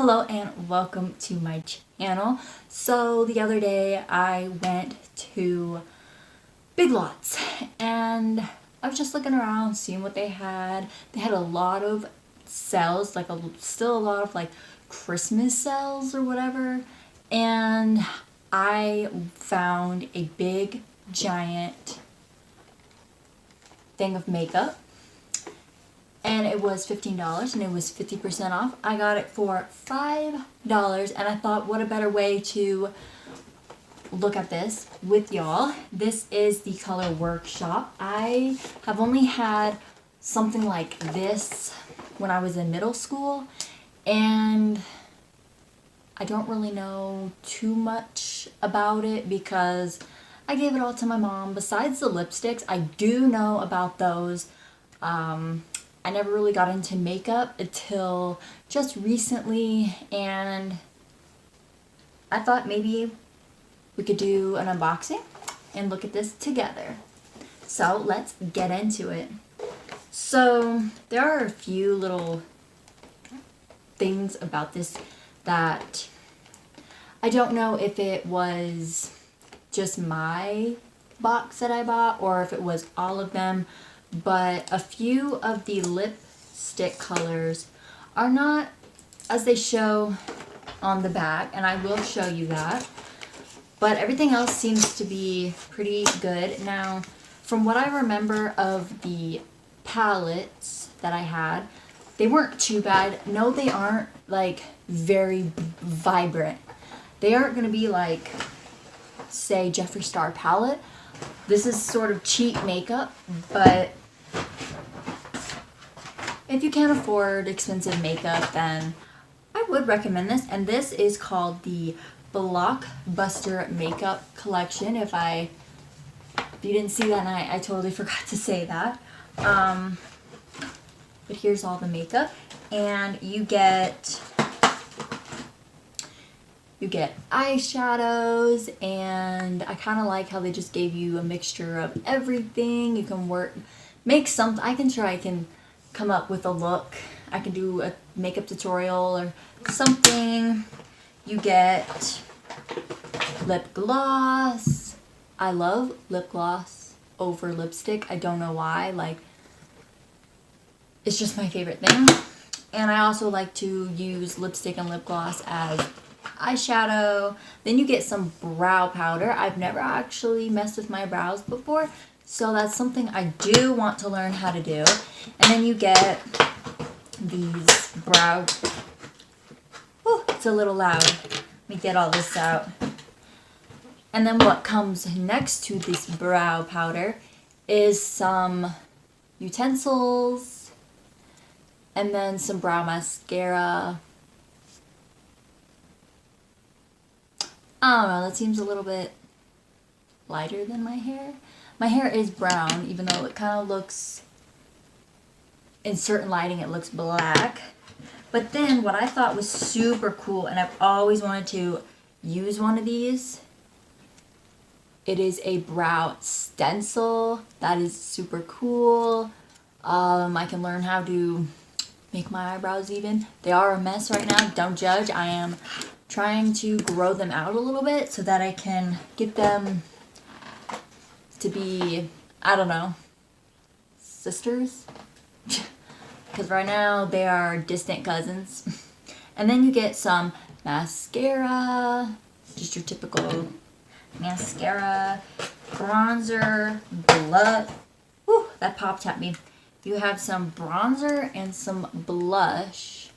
Hello and welcome to my channel. So the other day I went to Big Lots and I was just looking around seeing what they had. They had a lot of sales, still a lot of Christmas sales or whatever. And I found a big giant thing of makeup. And it was $15 and it was 50% off. I got it for $5 and I thought, what a better way to look at this with y'all. This is the Color Workshop. I have only had something like this when I was in middle school, and I don't really know too much about it because I gave it all to my mom. Besides the lipsticks, I do know about those. I never really got into makeup until just recently, and I thought maybe we could do an unboxing and look at this together. So let's get into it. So there are a few little things about this that I don't know if it was just my box that I bought or if it was all of them. But a few of the lipstick colors are not as they show on the back, and I will show you that. But everything else seems to be pretty good. Now, from what I remember of the palettes that I had, they weren't too bad. No, they aren't very vibrant. They aren't going to be like, say, Jeffree Star palette. This is sort of cheap makeup, but if you can't afford expensive makeup, then I would recommend this. And this is called the Blockbuster Makeup Collection. If you didn't see that, and I totally forgot to say that. But here's all the makeup, and you get eyeshadows, and I kind of like how they just gave you a mixture of everything. You can make something. I can come up with a look. I can do a makeup tutorial or something. You get lip gloss. I love lip gloss over lipstick. I don't know why. It's just my favorite thing. And I also like to use lipstick and lip gloss as eyeshadow. Then you get some brow powder. I've never actually messed with my brows before, so that's something I do want to learn how to do. And then you get these brow... Oh, it's a little loud. Let me get all this out. And then what comes next to this brow powder is some utensils, and then some brow mascara. I don't know, that seems a little bit lighter than my hair. My hair is brown, even though it kind of looks, in certain lighting, it looks black. But then what I thought was super cool, and I've always wanted to use one of these, it is a brow stencil. That is super cool. I can learn how to make my eyebrows even. They are a mess right now, don't judge. I am trying to grow them out a little bit so that I can get them to be, I don't know, sisters? Because right now they are distant cousins. And then you get some mascara, just your typical mascara, bronzer, blush. Whew, that popped at me. You have some bronzer and some blush.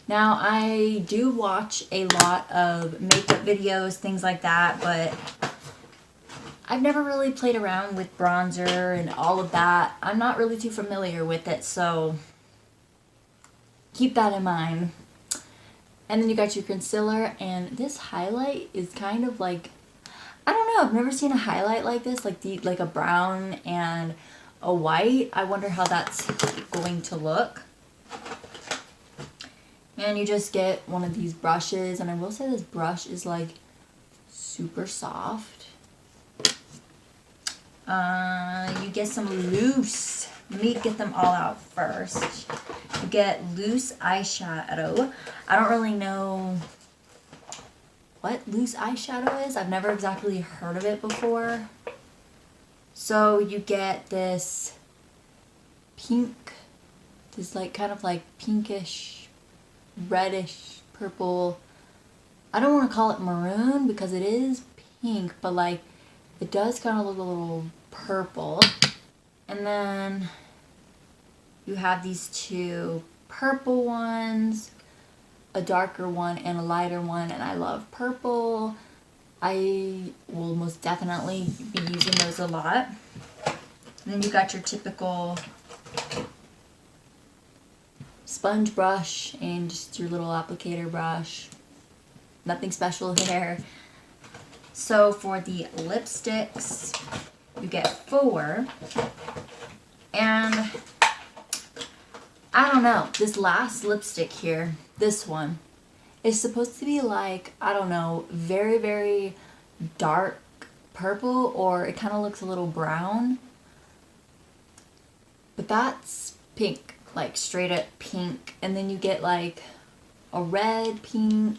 Now, I do watch a lot of makeup videos, things like that, but I've never really played around with bronzer and all of that. I'm not really too familiar with it, so keep that in mind. And then you got your concealer, and this highlight is kind of like, I don't know, I've never seen a highlight like this, like a brown and a white. I wonder how that's going to look. And you just get one of these brushes, and I will say this brush is super soft. You get some loose. Let me get them all out first. You get loose eyeshadow. I don't really know what loose eyeshadow is. I've never exactly heard of it before. So you get this pink, this like kind of like pinkish, reddish, purple. I don't want to call it maroon because it is pink, but like it does kind of look a little purple. And then you have these two purple ones, a darker one and a lighter one, and I love purple. I will most definitely be using those a lot. And then you got your typical sponge brush and just your little applicator brush. Nothing special there. So for the lipsticks, you get 4. And I don't know, this last lipstick here, this one, is supposed to be like, I don't know, very, very dark purple, or it kind of looks a little brown. But that's pink, like straight up pink. And then you get like a red, pink,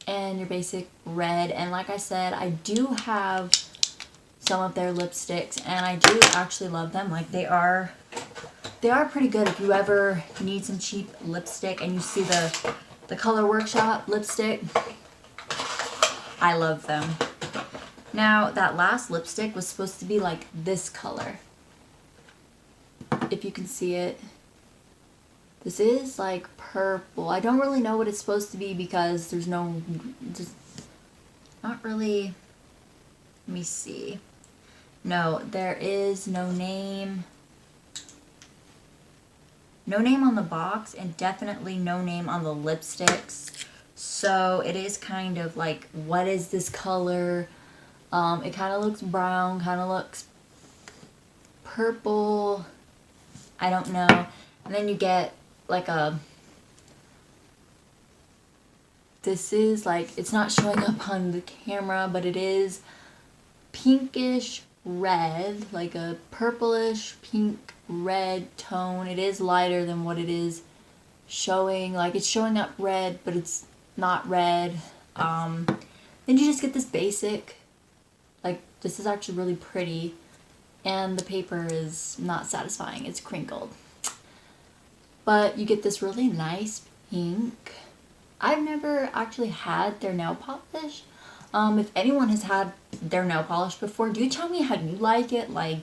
and your basic red. And like I said, I do have some of their lipsticks and I do actually love them. Like they are pretty good. If you ever need some cheap lipstick and you see the Color Workshop lipstick, I love them. Now that last lipstick was supposed to be like this color, if you can see it. This is like purple. I don't really know what it's supposed to be because there's no, just not really. Let me see. No, there is no name. No name on the box and definitely no name on the lipsticks. So it is kind of like, what is this color? It kind of looks brown, kind of looks purple. I don't know. And then you get like this is like, it's not showing up on the camera, but it is pinkish red, like a purplish pink red tone. It is lighter than what it is showing. Like it's showing up red, but it's not red. Then you just get this basic, like this is actually really pretty, and the paper is not satisfying. It's crinkled. But you get this really nice pink. I've never actually had their nail polish. If anyone has had their nail polish before, do tell me how you like it. Like,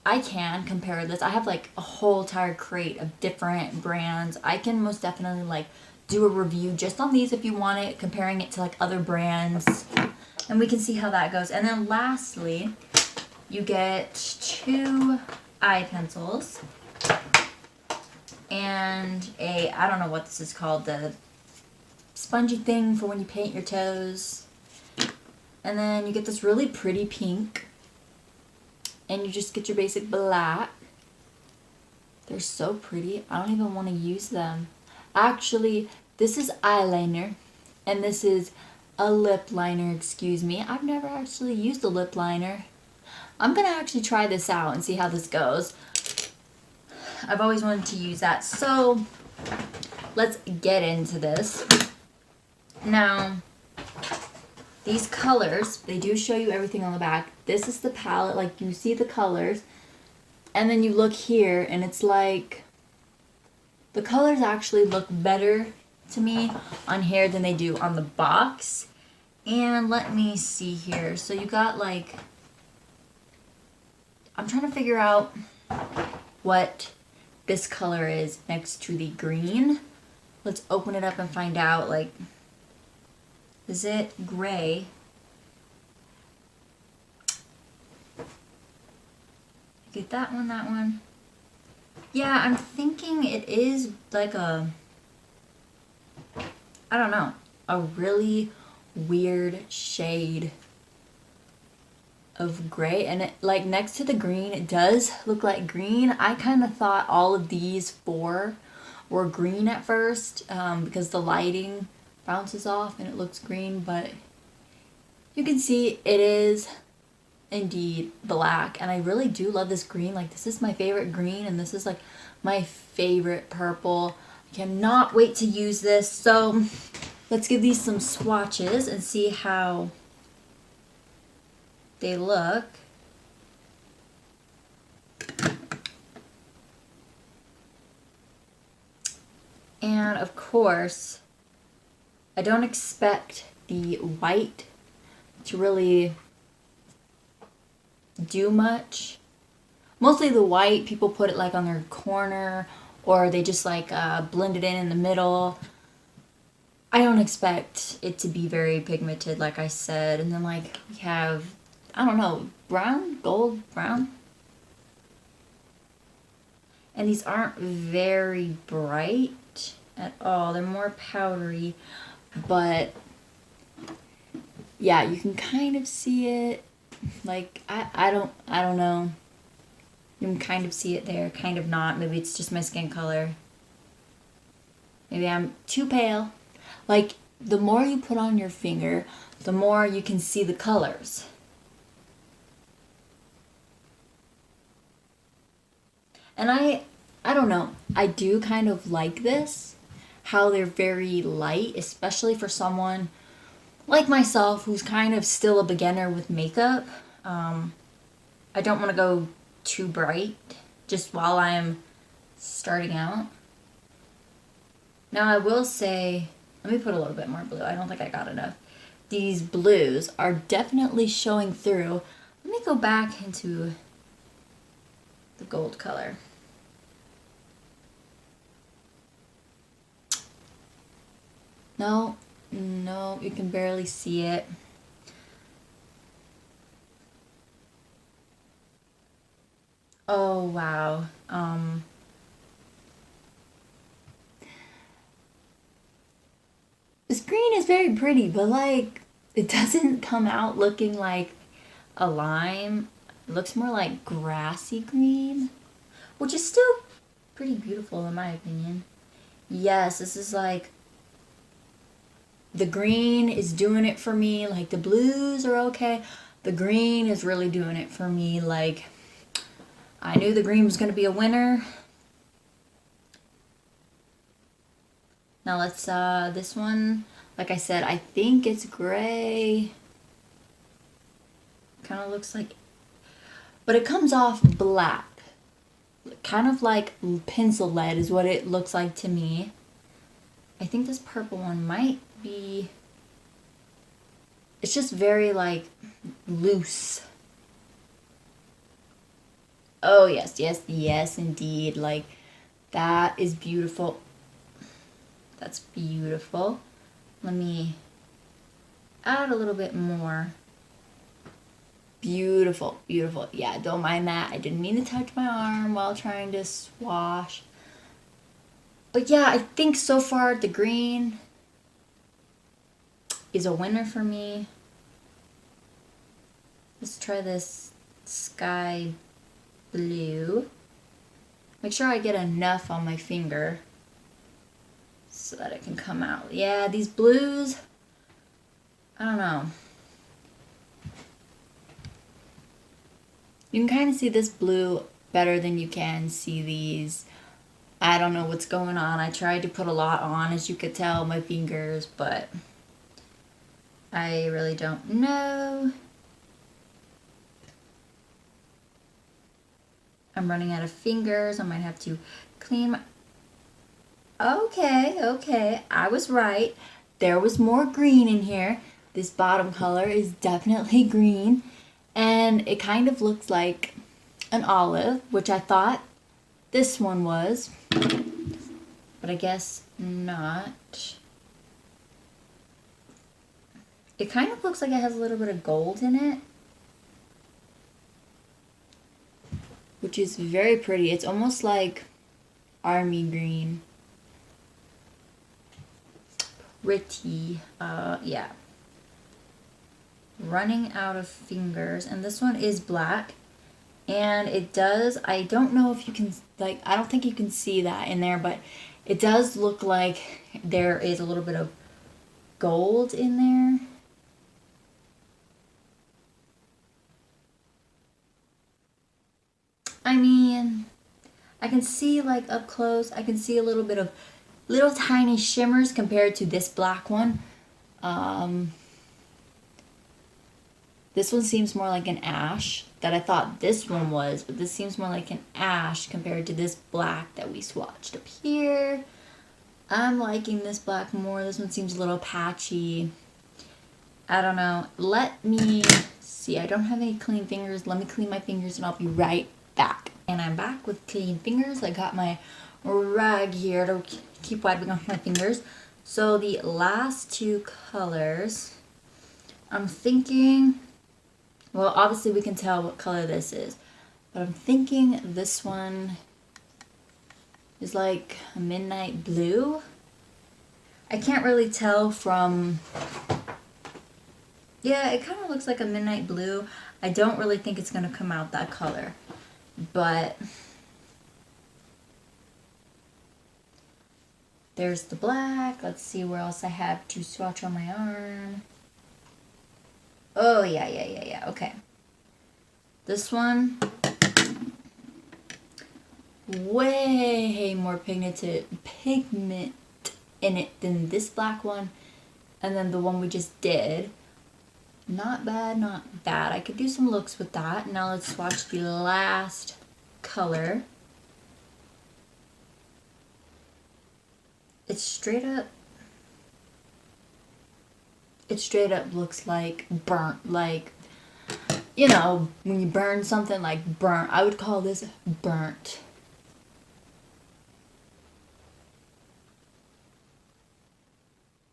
I can compare this. I have like a whole entire crate of different brands. I can most definitely like do a review just on these if you want it, comparing it to like other brands. And we can see how that goes. And then lastly, you get 2 eye pencils. And I don't know what this is called, the spongy thing for when you paint your toes. And then you get this really pretty pink. And you just get your basic black. They're so pretty. I don't even want to use them. Actually, this is eyeliner. And this is a lip liner, excuse me. I've never actually used a lip liner. I'm going to actually try this out and see how this goes. I've always wanted to use that. So let's get into this. Now, these colors, they do show you everything on the back. This is the palette, like you see the colors. And then you look here and it's like, the colors actually look better to me on here than they do on the box. And let me see here. So you got like, I'm trying to figure out what this color is next to the green. Let's open it up and find out. Like, is it gray? Get that one, that one. Yeah, I'm thinking it is like a, I don't know, a really weird shade of gray. And it, like next to the green, it does look like green. I kind of thought all of these 4 were green at first because the lighting bounces off and it looks green, but You can see it is indeed black, and I really do love this green. Like, this is my favorite green, and this is like my favorite purple. I cannot wait to use this. So let's give these some swatches and see how they look. And of course, I don't expect the white to really do much. Mostly the white, people put it like on their corner, or they just like blend it in the middle. I don't expect it to be very pigmented, like I said. And then like we have, I don't know, brown, gold, brown. And these aren't very bright at all. They're more powdery, but yeah, you can kind of see it. Like, I don't know. You can kind of see it there, kind of not. Maybe it's just my skin color. Maybe I'm too pale. Like, the more you put on your finger, the more you can see the colors. And I don't know. I do kind of like this, how they're very light, especially for someone like myself who's kind of still a beginner with makeup. I don't want to go too bright just while I'm starting out. Now I will say, let me put a little bit more blue. I don't think I got enough. These blues are definitely showing through. Let me go back into the gold color. No, you can barely see it. Oh, wow. This green is very pretty, but like, it doesn't come out looking like a lime. It looks more like grassy green, which is still pretty beautiful in my opinion. Yes, this is like, the green is doing it for me. Like, the blues are okay. The green is really doing it for me. Like, I knew the green was going to be a winner. Now let's, this one, like I said, I think it's gray. Kind of looks like, but it comes off black. Kind of like pencil lead is what it looks like to me. I think this purple one might be, it's just very like loose. Oh yes, yes, yes indeed. Like, that is beautiful. That's beautiful. Let me add a little bit more. Beautiful, beautiful. Yeah, don't mind that. I didn't mean to touch my arm while trying to swash. But yeah, I think so far the green is a winner for me. Let's try this sky blue. Make sure I get enough on my finger so that it can come out. Yeah, these blues, I don't know. You can kind of see this blue better than you can see these. I don't know what's going on. I tried to put a lot on, as you could tell, my fingers, but I really don't know. I'm running out of fingers. I might have to clean my... Okay, I was right. There was more green in here. This bottom color is definitely green, and it kind of looks like an olive, which I thought this one was, but I guess not. It kind of looks like it has a little bit of gold in it, which is very pretty. It's almost like army green. Pretty. Yeah. Running out of fingers, and this one is black, and it does, I don't know if you can, like, I don't think you can see that in there, but it does look like there is a little bit of gold in there. I can see like up close, I can see a little bit of little tiny shimmers compared to this black one. This one seems more like an ash that I thought this one was, but this seems more like an ash compared to this black that we swatched up here. I'm liking this black more. This one seems a little patchy. I don't know. Let me see. I don't have any clean fingers. Let me clean my fingers and I'll be right back. And I'm back with clean fingers. I got my rag here to keep wiping off my fingers. So the last two colors, I'm thinking, well, obviously we can tell what color this is, but I'm thinking this one is like a midnight blue. I can't really tell from, yeah, it kind of looks like a midnight blue. I don't really think it's going to come out that color, but there's the black. Let's see where else I have to swatch on my arm. Oh, yeah. Okay. This one, way more pigment in it than this black one. And then the one we just did. Not bad, not bad. I could do some looks with that. Now let's swatch the last color. It straight up looks like burnt, like, you know, when you burn something, like burnt. I would call this burnt.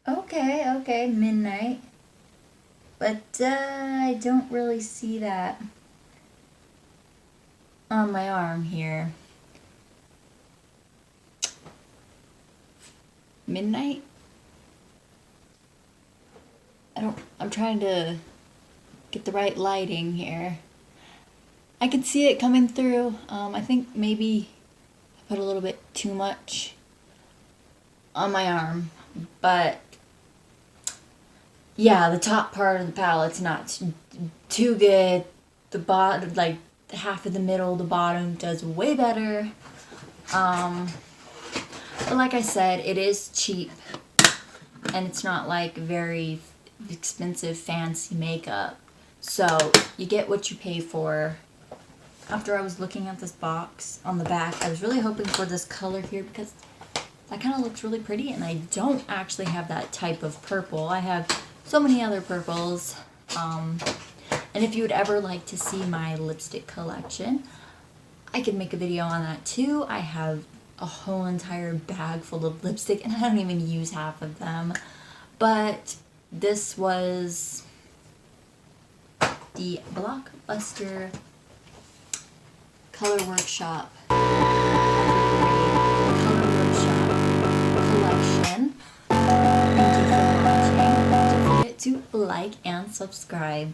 Okay, midnight. But I don't really see that on my arm here. Midnight? I'm trying to get the right lighting here. I can see it coming through. I think maybe I put a little bit too much on my arm, but yeah, the top part of the palette's not too good. The bottom, like half of the middle, the bottom does way better. But like I said, it is cheap, and it's not like very expensive, fancy makeup. So you get what you pay for. After I was looking at this box on the back, I was really hoping for this color here because that kind of looks really pretty, and I don't actually have that type of purple. I have so many other purples. And if you would ever like to see my lipstick collection, I could make a video on that too. I have a whole entire bag full of lipstick, and I don't even use half of them. But this was the Blockbuster Color Workshop collection. Thank you for watching. Don't forget to like and subscribe.